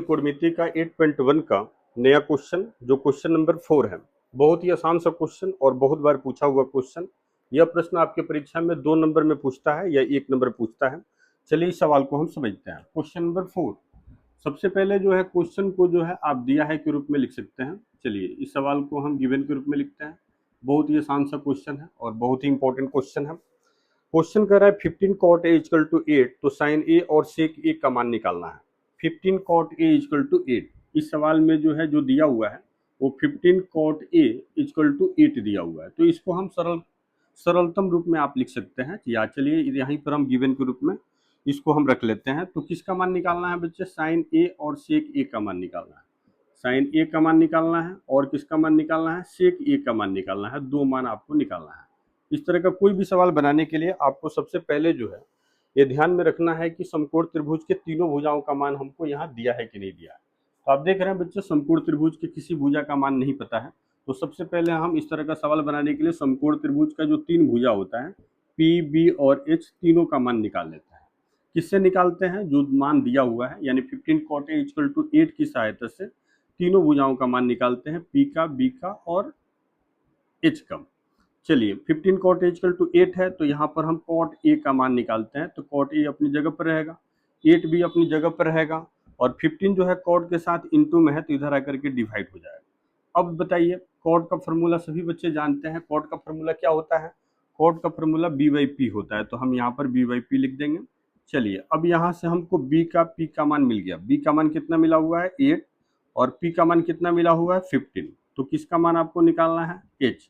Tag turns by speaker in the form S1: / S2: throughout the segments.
S1: त्रिकोणमिति का 8.1 का नया क्वेश्चन जो क्वेश्चन नंबर 4 है। बहुत ही आसान सा क्वेश्चन और बहुत बार पूछा हुआ क्वेश्चन। यह प्रश्न आपके परीक्षा में 2 नंबर में पूछता है या 1 नंबर पूछता है। चलिए इस सवाल को हम समझते हैं। क्वेश्चन नंबर 4 सबसे पहले जो है क्वेश्चन को जो है आप दिया है के रूप में लिख सकते हैं। चलिए इस सवाल को हम गिवन के रूप में लिखते हैं। बहुत ही आसान सा क्वेश्चन है और बहुत ही इंपॉर्टेंट क्वेश्चन है। क्वेश्चन कर रहा है 15 cot a इक्वल टू 8, तो साइन ए और सेक ए का मान निकालना है। 15 cot a इक्वल टू 8 इस सवाल में जो है जो दिया हुआ है वो 15 cot a इक्वल टू 8 दिया हुआ है। तो इसको हम सरलतम रूप में आप लिख सकते हैं या चलिए यहीं पर हम गिवन के रूप में इसको हम रख लेते हैं। तो किसका मान निकालना है बच्चे? साइन ए और सेक ए का मान निकालना है। साइन ए का मान निकालना है और किसका मान निकालना है? सेक ए का मान निकालना है। दो मान आपको निकालना है। इस तरह का कोई भी सवाल बनाने के लिए आपको सबसे पहले जो है ये ध्यान में रखना है कि समकोण त्रिभुज के तीनों भुजाओं का मान हमको यहाँ दिया है कि नहीं दिया है। तो आप देख रहे हैं बच्चे समकोण त्रिभुज के किसी भुजा का मान नहीं पता है। तो सबसे पहले हम इस तरह का सवाल बनाने के लिए समकोण त्रिभुज का जो 3 भुजा होता है पी, बी और एच तीनों का मान निकाल लेते हैं। किससे निकालते हैं? जो मान दिया हुआ है यानी 15 cot a इक्वल टू 8 की सहायता से तीनों भुजाओं का मान निकालते हैं, पी का, बी का और एच का। चलिए 15 cot a इक्वल टू 8 है तो यहाँ पर हम cot a का मान निकालते हैं। तो cot a अपनी जगह पर रहेगा, 8 भी अपनी जगह पर रहेगा और 15 जो है cot के साथ इनटू में है तो इधर आकर के डिवाइड हो जाएगा। अब बताइए cot का फॉर्मूला सभी बच्चे जानते हैं। cot का फॉर्मूला क्या होता है? cot का फॉर्मूला b/p होता है। तो हम यहाँ पर b/p लिख देंगे। चलिए अब यहाँ से हमको b का p का मान मिल गया। b का मान कितना मिला हुआ है? 8 और p का मान कितना मिला हुआ है? 15। तो किसका मान आपको निकालना है? h।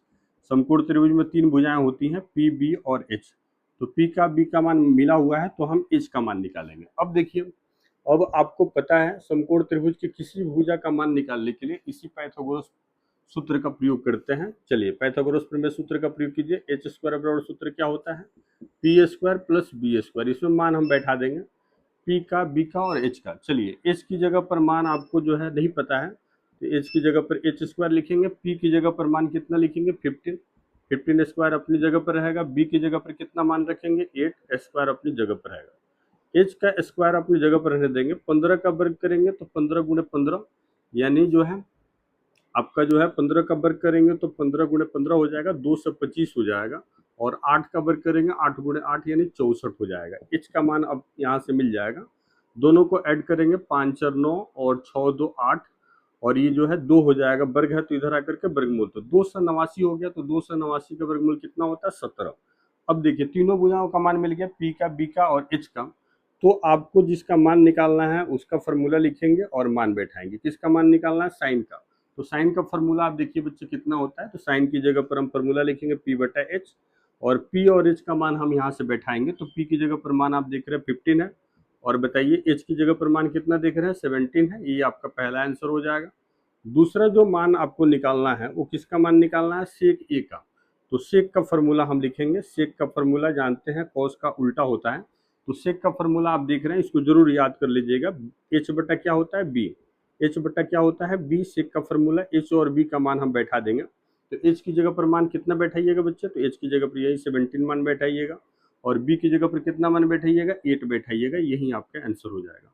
S1: समकोण त्रिभुज में 3 भुजाएं होती हैं पी, बी और एच। तो पी का, बी का मान मिला हुआ है तो हम एच का मान निकालेंगे। अब देखिए अब आपको पता है समकोण त्रिभुज के किसी भुजा का मान निकालने के लिए इसी पाइथागोरस सूत्र का प्रयोग करते हैं। चलिए पाइथागोरस प्रमेय सूत्र का प्रयोग कीजिए। एच स्क्वायर बराबर सूत्र क्या होता है? P square plus B square. इसमें मान हम बैठा देंगे पी का, बी का और एच का। चलिए एच की जगह पर मान आपको जो है नहीं पता है तो एच की जगह पर एच स्क्वायर लिखेंगे। पी की जगह पर मान कितना लिखेंगे? 15। 15 स्क्वायर अपनी जगह पर रहेगा। बी की जगह पर कितना मान रखेंगे? 8 स्क्वायर अपनी जगह पर रहेगा। एच का स्क्वायर अपनी जगह पर रहने देंगे। 15 का वर्ग करेंगे तो 15 गुणे 15 यानी जो है आपका जो है 15 का वर्ग करेंगे तो 15 गुणे 15 हो जाएगा, 2 से 25 हो जाएगा। और 8 का वर्ग करेंगे 8 गुणे 8 यानी 64 हो जाएगा। एच का मान अब यहाँ से मिल जाएगा। दोनों को ऐड करेंगे 5 4 9 और 6 2 8 और ये जो है 2 हो जाएगा। वर्ग है तो इधर आकर के वर्गमूल, तो 289 हो गया। तो 289 का वर्गमूल कितना होता है? 17। अब देखिए तीनों भुजाओं का मान मिल गया, पी का, बी का और एच का। तो आपको जिसका मान निकालना है उसका फॉर्मूला लिखेंगे और मान बैठाएंगे। किसका मान निकालना है? साइन का। तो साइन का फॉर्मूला आप देखिए बच्चे कितना होता है। तो साइन की जगह पर हम फॉर्मूला लिखेंगे पी बटा एच और पी और एच का मान हम यहाँ से बैठाएंगे। तो पी की जगह पर मान आप देख रहे हैं 15 है और बताइए एच की जगह पर मान कितना देख रहे हैं? 17 है। ये आपका पहला आंसर हो जाएगा। दूसरा जो मान आपको निकालना है वो किसका मान निकालना है? सेक ए का। तो सेक का फॉर्मूला हम लिखेंगे। सेक का फॉर्मूला जानते हैं कॉस का उल्टा होता है। तो सेक का फॉर्मूला आप देख रहे हैं, इसको जरूर याद कर लीजिएगा। एच बटा क्या होता है? बी। एच बटा क्या होता है? बी। सेक का फॉर्मूला एच और बी का मान हम बैठा देंगे। तो एच की जगह पर मान कितना बैठाइएगा बच्चे? तो एच की जगह पर यही 17 मान बैठाइएगा और बी की जगह पर कितना मान बैठाइएगा? 8 बैठाइएगा। यही आपका आंसर हो जाएगा।